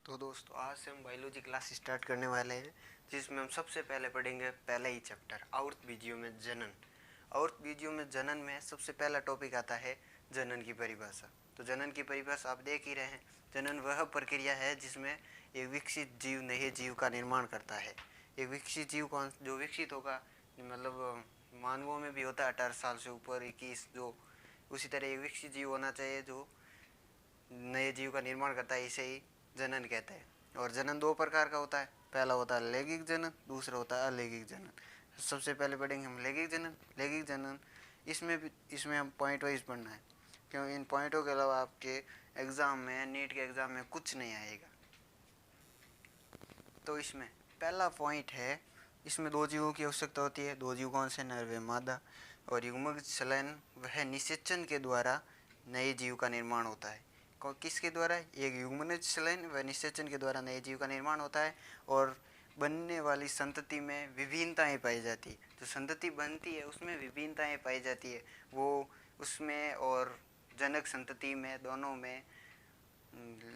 तो दोस्तों आज से हम बायोलॉजी क्लास स्टार्ट करने वाले हैं, जिसमें हम सबसे पहले पढ़ेंगे पहला ही चैप्टर आवर्त बीजियों में जनन। आवर्त बीजियों में जनन में सबसे पहला टॉपिक आता है जनन की परिभाषा। तो जनन की परिभाषा आप देख ही रहे हैं। जनन वह प्रक्रिया है जिसमें एक विकसित जीव नए जीव का निर्माण करता है। एक विकसित जीव कौन जो विकसित होगा, मतलब मानवों में भी होता है 18 साल से ऊपर 21, जो उसी तरह एक विकसित जीव होना चाहिए जो नए जीव का निर्माण करता है, इसे ही जनन कहते हैं। और जनन दो प्रकार का होता है, पहला होता है लैंगिक जनन, दूसरा होता है अलैंगिक जनन। सबसे पहले पढ़ेंगे हम लैंगिक जनन। लैंगिक जनन इसमें हम पॉइंट वाइज पढ़ना है, क्यों इन पॉइंटों के अलावा आपके एग्ज़ाम में, नीट के एग्ज़ाम में कुछ नहीं आएगा। तो इसमें पहला पॉइंट है, इसमें दो जीवों की आवश्यकता होती है। दो जीव कौन से, नर व मादा। और युग्मक चलन वह निषेचन के द्वारा नए जीव का निर्माण होता है। किसके द्वारा? एक युग्मनज चलन व निषेचन के द्वारा नए जीव का निर्माण होता है। और बनने वाली संतति में विभिन्नताएं पाई जाती है। जो संतति बनती है उसमें विभिन्नताएं पाई जाती है, वो उसमें और जनक संतति में दोनों में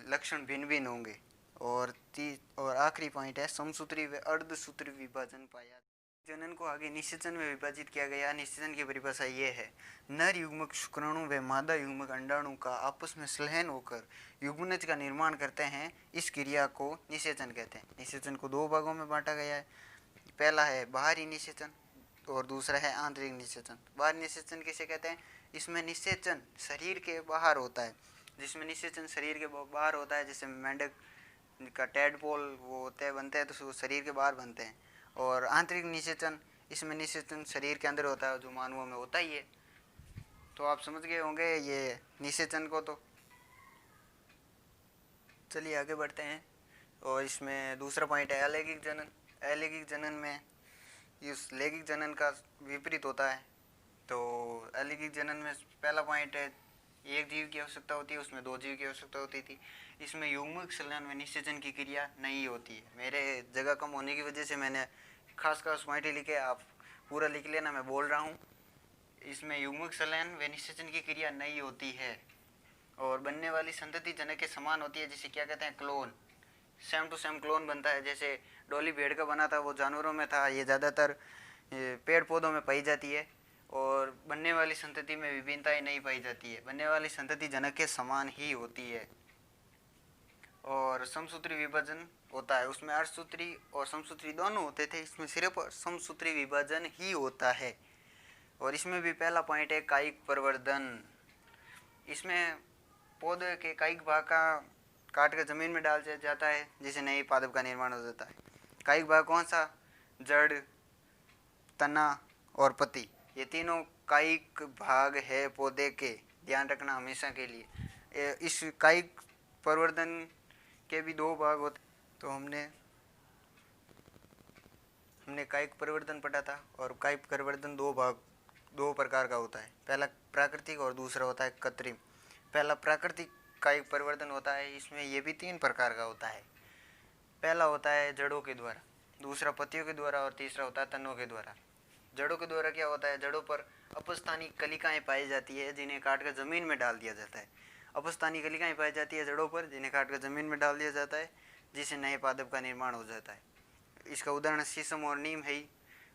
लक्षण भिन्न भिन्न होंगे। और आखिरी पॉइंट है समसूत्री व अर्धसूत्री विभाजन पाया। जनन को आगे निषेचन में विभाजित किया गया। निषेचन की परिभाषा ये है, नर युग्मक शुक्राणु व मादा युग्मक अंडाणु का आपस में संलयन होकर युग्मनज का निर्माण करते हैं। इस क्रिया को निषेचन कहते हैं। निषेचन को दो भागों में बांटा गया है। पहला है बाहरी निषेचन और दूसरा है आंतरिक निषेचन। बाहरी निषेचन किसे कहते हैं? इसमें निषेचन शरीर के बाहर होता है। जिसमें निषेचन शरीर के बाहर होता है, जैसे मेंढक का टेडपोल वो होते हैं, बनते हैं तो शरीर के बाहर बनते हैं। और आंतरिक निषेचन, इसमें निषेचन शरीर के अंदर होता है, जो मानवों में होता ही है। तो आप समझ गए होंगे ये निषेचन को। तो चलिए आगे बढ़ते हैं। और इसमें दूसरा पॉइंट है अलैंगिक जनन। अलैंगिक जनन में इस लैंगिक जनन का विपरीत होता है। तो अलैंगिक जनन में पहला पॉइंट है, एक जीव की आवश्यकता होती है, उसमें दो जीव की आवश्यकता होती थी। इसमें युग्मक संलयन में निषेचन की क्रिया नहीं होती है। मेरे जगह कम होने की वजह से मैंने खास पॉइंट लिखे, आप पूरा लिख लेना, मैं बोल रहा हूँ। इसमें युग्मक संलयन व निषेचन की क्रिया नहीं होती है। और बनने वाली संतति जनक के समान होती है, जिसे क्या कहते हैं, clone. Same to same clone बनता है। जैसे डॉली भेड़ का बना था वो जानवरों में था, ये ज़्यादातर पेड़ पौधों में पाई जाती है। और बनने वाली संतति में विभिन्नताएं नहीं पाई जाती है। बनने वाली संतति जनक के समान ही होती है। और समसूत्री विभाजन होता है, उसमें अर्धसूत्री और समसूत्री दोनों होते थे, इसमें सिर्फ समसूत्री विभाजन ही होता है। और इसमें भी पहला पॉइंट है कायिक प्रवर्धन। इसमें पौधे के कायिक भाग का काट कर जमीन में डाल दिया जाता है, जिससे नई पादप का निर्माण हो जाता है। कायिक भाग कौन सा? जड़, तना और पत्ती, ये तीनों कायिक भाग है पौधे के। ध्यान रखना हमेशा के लिए। इस कायिक प्रवर्धन के भी दो भाग होते। तो हमने कायिक परिवर्तन पढ़ा था। और कायिक परिवर्तन दो प्रकार का होता है, पहला प्राकृतिक और दूसरा होता है कृत्रिम। पहला प्राकृतिक कायिक परिवर्तन होता है, इसमें ये भी तीन प्रकार का होता है। पहला होता है जड़ों के द्वारा, दूसरा पत्तियों के द्वारा और तीसरा होता है तनों के द्वारा। जड़ों के द्वारा क्या होता है? जड़ों पर अपस्थानी कलिकाएं पाई जाती है, जिन्हें काट कर जमीन में डाल दिया जाता है। अपस्थानी कलिकाएं पाई जाती है जड़ों पर, जिन्हें काट कर जमीन में डाल दिया जाता है, जिससे नए पादप का निर्माण हो जाता है। इसका उदाहरण शीशम और नीम है ही।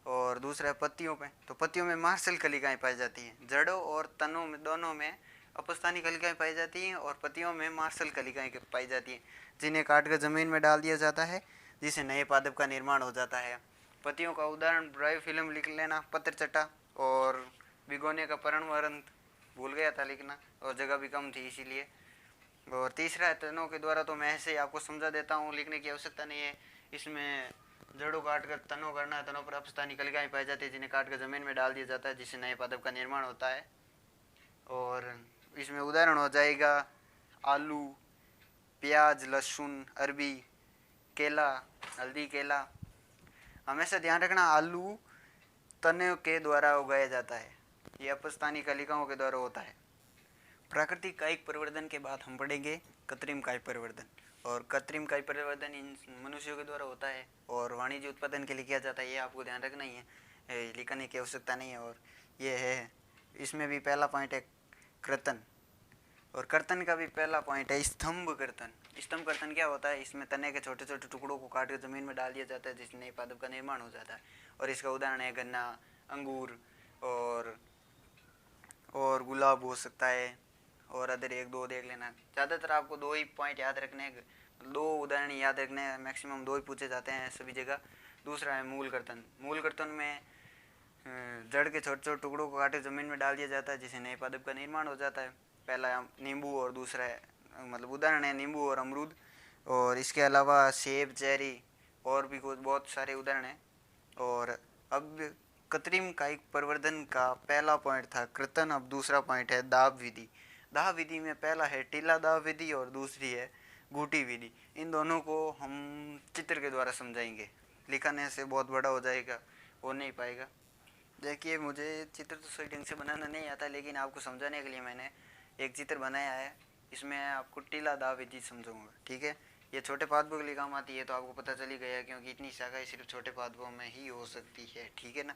और दूसरा है पत्तियों पे। तो पत्तियों में मार्शल कलिकाएं पाई जाती हैं। जड़ों और तनों में दोनों में अपस्थानी कलिकाएं पाई जाती हैं और पत्तियों में मार्शल कलिकाएं पाई जाती हैं, जिन्हें काट कर जमीन में डाल दिया जाता है, जिससे नए पादप का निर्माण हो जाता है। पत्तियों का उदाहरण ब्रायोफिल्म लिख लेना, पत्रचट्टा और बिगोनिया का पर्णवरंत, भूल गया था लिखना और जगह भी कम थी इसीलिए। और तीसरा है तनों के द्वारा। तो मैं ऐसे ही आपको समझा देता हूँ, लिखने की आवश्यकता नहीं है। इसमें जड़ों काट कर तनों करना है, तनों पर अपस्थानी कलिकाएं पाई जाती है, जिन्हें काट कर जमीन में डाल दिया जाता है, जिससे नए पादप का निर्माण होता है। और इसमें उदाहरण हो जाएगा आलू, प्याज, लहसुन, अरबी, केला, हल्दी, केला। हमेशा ध्यान रखना, आलू तने के द्वारा उगाया जाता है, ये अपस्थानी कलिकाओं के द्वारा होता है। प्राकृतिक कायिक परिवर्तन के बाद हम पढ़ेंगे कृत्रिम कायिक परिवर्तन। और कृत्रिम कायिक परिवर्तन इन मनुष्यों के द्वारा होता है और वाणिज्य उत्पादन के लिए किया जाता है, ये आपको ध्यान रखना ही है, लिखने की आवश्यकता नहीं है। और ये है, इसमें भी पहला पॉइंट है कृतन। और कर्तन का भी पहला पॉइंट है स्तंभ कर्तन। स्तंभ कर्तन क्या होता है, इसमें तने के छोटे छोटे टुकड़ों को काट कर जमीन में डाल दिया जाता है जिससे नए पादप का निर्माण हो जाता है। और इसका उदाहरण है गन्ना, अंगूर और गुलाब हो सकता है। और अदर एक दो देख लेना, ज़्यादातर आपको दो ही पॉइंट याद रखने हैं, दो उदाहरण याद रखने हैं, मैक्सिमम दो ही पूछे जाते हैं सभी जगह। दूसरा है मूल कर्तन। मूल कर्तन में जड़ के छोटे छोटे टुकड़ों को काटे ज़मीन में डाल दिया जाता है जिससे नए पादप का निर्माण हो जाता है। पहला नींबू और दूसरा है मतलब उदाहरण है नींबू और अमरूद। और इसके अलावा सेब, चेरी और भी कुछ बहुत सारे उदाहरण हैं। और अब कृत्रिम कायिक प्रवर्धन का पहला पॉइंट था कृतन, अब दूसरा पॉइंट है दाब विधि। दाब विधि में पहला है टीला दाब विधि और दूसरी है गूटी विधि। इन दोनों को हम चित्र के द्वारा समझाएंगे, लिखने से बहुत बड़ा हो जाएगा, हो नहीं पाएगा। देखिए मुझे चित्र तो सही ढंग से बनाना नहीं आता, लेकिन आपको समझाने के लिए मैंने एक चित्र बनाया है। इसमें आपको टीला दाब विधि समझाऊंगा, ठीक है। ये छोटे पादपों के लिए काम आती है, तो आपको पता चल ही गया क्योंकि इतनी शाखाएं सिर्फ छोटे पादपों में ही हो सकती है, ठीक है ना।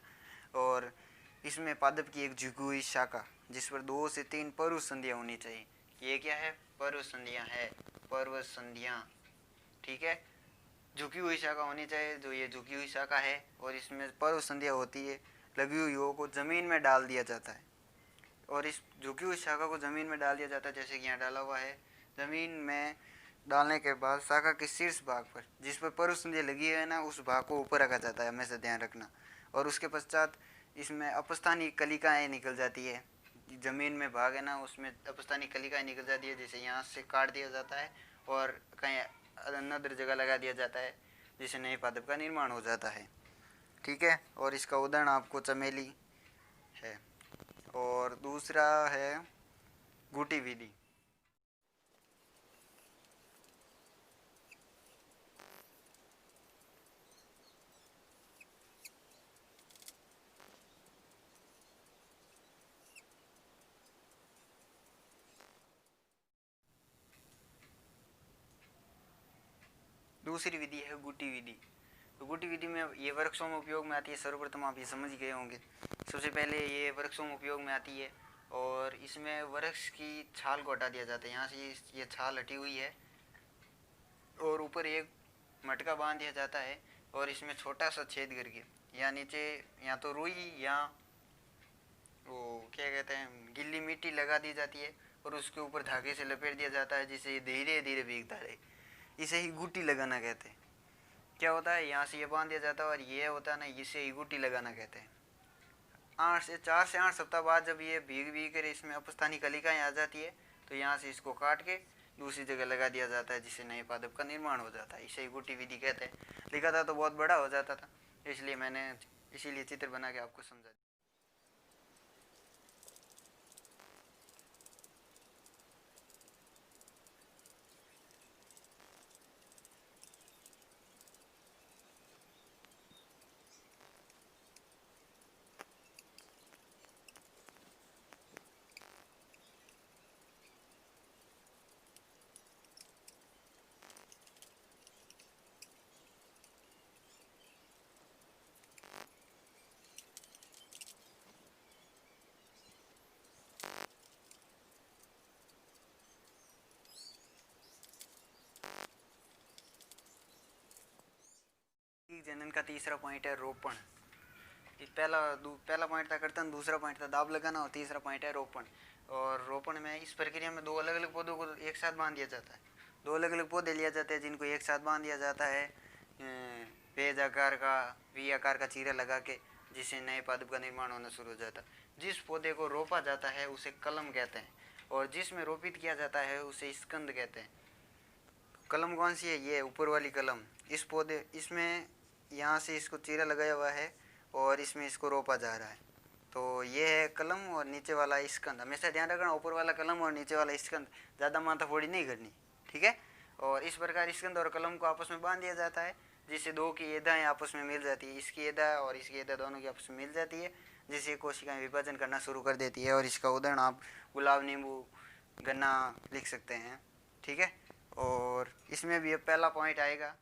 और इसमें पादप की एक झुकी हुई शाखा जिस पर 2 से 3 पर्व संधियाँ होनी चाहिए। ये क्या है, पर्व संधियाँ है, पर्व संधियाँ, ठीक है। झुकी हुई शाखा होनी चाहिए, जो ये झुकी हुई शाखा है और इसमें पर्व संधियाँ होती है। लगी हुई हो को ज़मीन में डाल दिया जाता है और इस झुकी हुई शाखा को ज़मीन में डाल दिया जाता है, जैसे कि यहाँ डाला हुआ है। ज़मीन में डालने के बाद शाखा के शीर्ष भाग पर जिस पर पर्व संधि लगी है ना, उस भाग को ऊपर रखा जाता है, हमेशा ध्यान रखना। और उसके पश्चात इसमें अपस्थानी कलिकाएँ निकल जाती है। ज़मीन में भाग है ना, उसमें अपस्थानी कलिकाएँ निकल जाती है, जिसे यहाँ से काट दिया जाता है और कहीं अनदर जगह लगा दिया जाता है, जिससे नए पादप का निर्माण हो जाता है, ठीक है। और इसका उदाहरण आपको चमेली है। और दूसरा है गूटी विधि। दूसरी विधि है गूटी विधि। तो गूटी विधि में ये वृक्षों में उपयोग में आती है। सर्वप्रथम आप ये समझ गए होंगे, सबसे पहले ये वृक्षों में उपयोग में आती है और इसमें वृक्ष की छाल को हटा दिया जाता है। यहाँ से ये छाल हटी हुई है और ऊपर एक मटका बांध दिया जाता है और इसमें छोटा सा छेद करके यहाँ नीचे या तो रुई या वो क्या कहते हैं गिल्ली मिट्टी लगा दी जाती है और उसके ऊपर धागे से लपेट दिया जाता है, जिससे ये धीरे धीरे भीगता रहे। इसे ही गुटी लगाना कहते हैं। क्या होता है, यहाँ से ये बांध दिया जाता है और ये होता है ना, इसे ही गुटी लगाना कहते हैं। 4 से 8 सप्ताह बाद जब ये भीग भीग कर इसमें अपस्थानी कलिकाएँ आ जाती है, तो यहाँ से इसको काट के दूसरी जगह लगा दिया जाता है, जिससे नए पादप का निर्माण हो जाता है। इसे ही गुटी विधि कहते हैं। लिखा था तो बहुत बड़ा हो जाता था, इसलिए मैंने इसीलिए चित्र बना के आपको समझा दिया। जनन का तीसरा पॉइंट है रोपण। पहला पॉइंट था कर्तन, दूसरा पॉइंट था दाब लगाना और तीसरा पॉइंट है रोपण। और रोपण में इस प्रक्रिया में दो अलग अलग पौधों को एक साथ बांध दिया जाता है। दो अलग अलग पौधे लिए जाते हैं जिनको एक साथ बांध दिया जाता है पेज आकार का, वी आकार का चीरा लगा के, जिससे नए पादप का निर्माण होना शुरू हो जाता है। जिस पौधे को रोपा जाता है उसे कलम कहते हैं और जिसमें रोपित किया जाता है उसे स्कंद कहते हैं। कलम कौन सी है, ये ऊपर वाली कलम। इस पौधे इसमें यहाँ से इसको चीरा लगाया हुआ है और इसमें इसको रोपा जा रहा है, तो ये है कलम और नीचे वाला स्कंद। हमेशा ध्यान रखना, ऊपर वाला कलम और नीचे वाला स्कंद, ज़्यादा माथाफोड़ी नहीं करनी, ठीक है। और इस प्रकार स्कंद और कलम को आपस में बांध दिया जाता है, जिससे दो की एदाएँ आपस में मिल जाती है। इसकी एदा और इसकी एदा दोनों की आपस में मिल जाती है, जिससे कोशिकाएं विभाजन करना शुरू कर देती है। और इसका उदाहरण आप गुलाब, नींबू, गन्ना लिख सकते हैं, ठीक है। और इसमें भी पहला पॉइंट आएगा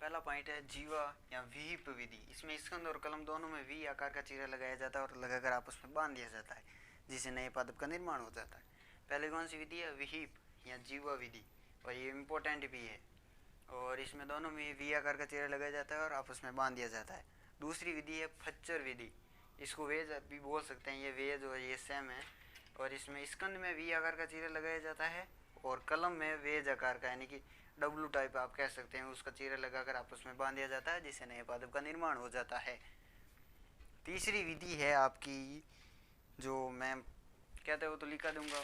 पहला पॉइंट है जीवा या विहिप विधि। इसमें स्कंद और कलम दोनों में वी आकार का चीरा लगाया जाता है और लगाकर आपस में बांध दिया जाता है, जिससे नए पादप का निर्माण हो जाता है। पहले कौन सी विधि है? विहिप या जीवा विधि, और ये इम्पोर्टेंट भी है। और इसमें दोनों में वी आकार का चीरा लगाया जाता है और आपस में बांध दिया जाता है। दूसरी विधि है फच्चर विधि। इसको वेज भी बोल सकते हैं, ये वेज और ये सेम है। और इसमें स्कंद में वी आकार का चीरा लगाया जाता है और कलम में वेज आकार का, यानी कि डब्लू टाइप आप कह सकते हैं, उसका चीरा लगाकर आपस में बांध दिया जाता है, जिससे नए पादप का निर्माण हो जाता है। तीसरी विधि है आपकी, जो मैं कहते हो तो लिखा दूंगा,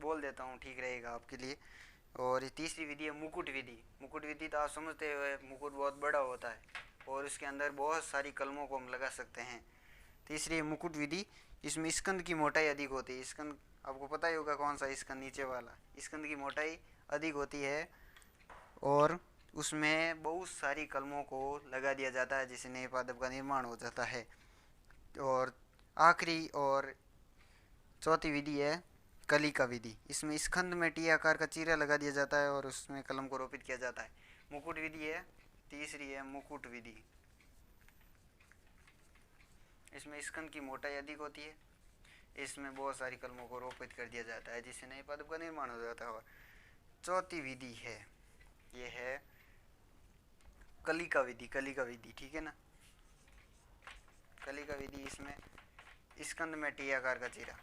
बोल देता हूँ, ठीक रहेगा आपके लिए। और ये तीसरी विधि है मुकुट विधि। मुकुट विधि तो आप समझते हुए, मुकुट बहुत बड़ा होता है और उसके अंदर बहुत सारी कलमों को हम लगा सकते हैं। तीसरी मुकुट विधि, इसमें स्कंद की मोटाई अधिक होती है। स्कंद आपको पता ही होगा कौन सा स्कंद, नीचे वाला स्कंद की मोटाई अधिक होती है और उसमें बहुत सारी कलमों को लगा दिया जाता है, जिससे नए पादप का निर्माण हो जाता है। और आखिरी और चौथी विधि है कलिका विधि। इसमें स्कंद में टी आकार का चीरा लगा दिया जाता है और उसमें कलम को रोपित किया जाता है। मुकुट विधि है तीसरी, है मुकुट विधि। इसमें स्कंद की मोटाई अधिक होती है, इसमें बहुत सारी कलमों को रोपित कर दिया जाता है, जिससे नए पादप का निर्माण हो जाता है। और चौथी विधि है, ये है कलिका विधि। कलिका विधि, ठीक है ना, कलिका विधि। इसमें स्कंद में टी आकार का चीरा,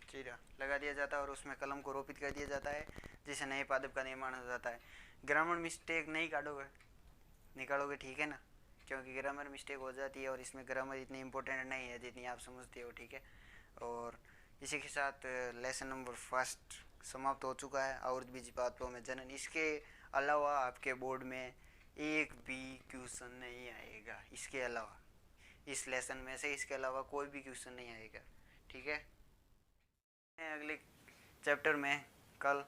चीरा लगा दिया जाता है और उसमें कलम को रोपित कर दिया जाता है, जिससे नए पादप का निर्माण हो जाता है। ग्रामर मिस्टेक नहीं काटोगे, निकालोगे, ठीक है ना, क्योंकि ग्रामर मिस्टेक हो जाती है और इसमें ग्रामर इतनी इम्पोर्टेंट नहीं है जितनी आप समझते हो, ठीक है। और इसी के साथ लेसन नंबर फर्स्ट समाप्त हो चुका है। और बीज बातों में जनन, इसके अलावा आपके बोर्ड में एक भी क्वेश्चन नहीं आएगा। इसके अलावा, इस लेसन में से इसके अलावा कोई भी क्वेश्चन नहीं आएगा, ठीक है। अगले चैप्टर में कल